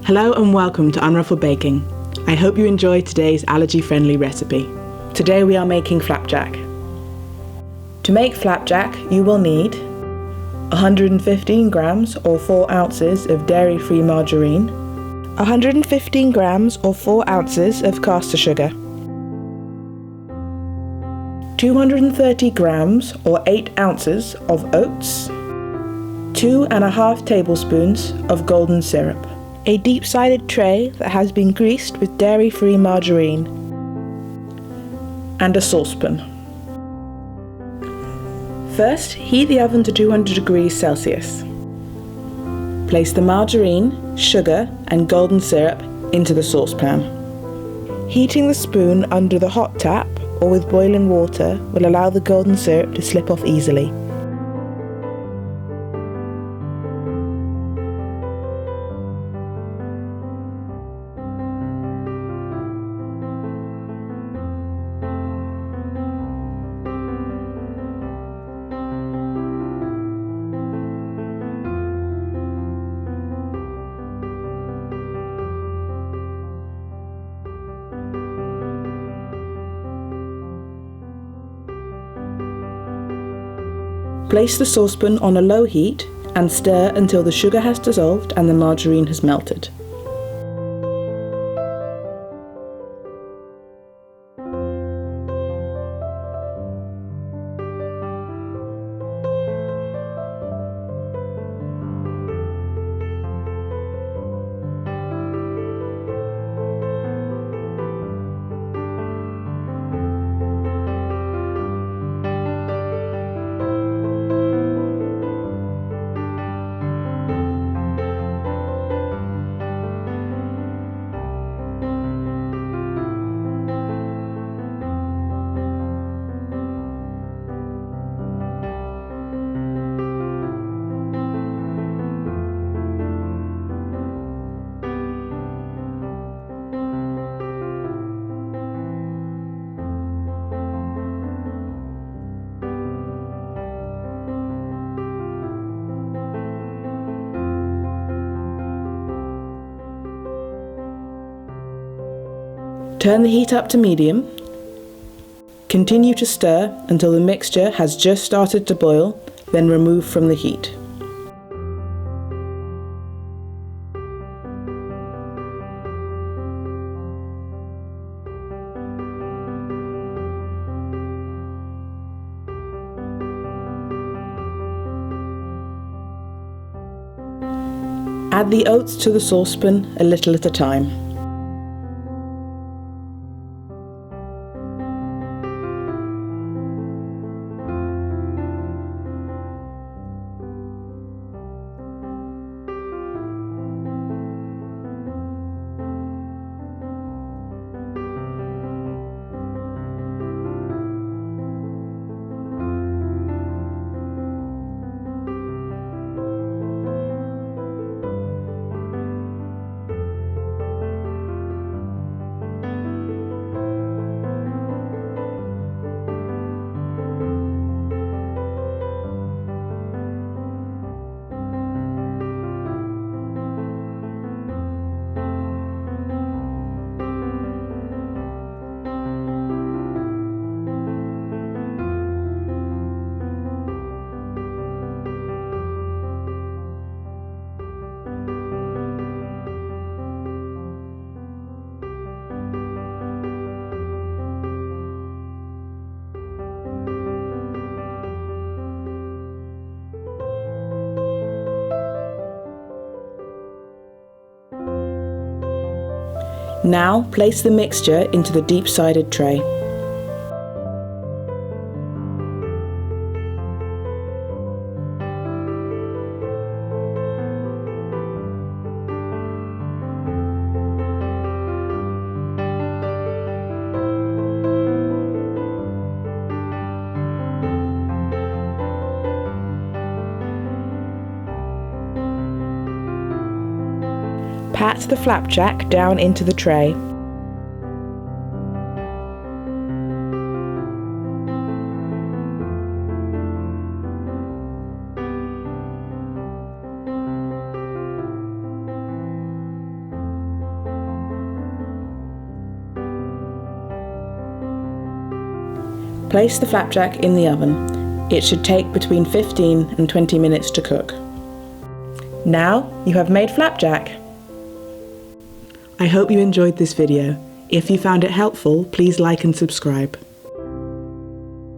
Hello and welcome to Unruffled Baking. I hope you enjoy today's allergy-friendly recipe. Today we are making flapjack. To make flapjack, you will need 115 grams or 4 ounces of dairy-free margarine, 115 grams or 4 ounces of caster sugar, 230 grams or 8 ounces of oats, 2½ tablespoons of golden syrup, a deep-sided tray that has been greased with dairy-free margarine, and a saucepan. First, heat the oven to 200 degrees Celsius. Place the margarine, sugar, and golden syrup into the saucepan. Heating the spoon under the hot tap or with boiling water will allow the golden syrup to slip off easily. Place the saucepan on a low heat and stir until the sugar has dissolved and the margarine has melted. Turn the heat up to medium. Continue to stir until the mixture has just started to boil, then remove from the heat. Add the oats to the saucepan a little at a time. Now place the mixture into the deep-sided tray. Pat the flapjack down into the tray. Place the flapjack in the oven. It should take between 15 and 20 minutes to cook. Now you have made flapjack. I hope you enjoyed this video. If you found it helpful, please like and subscribe.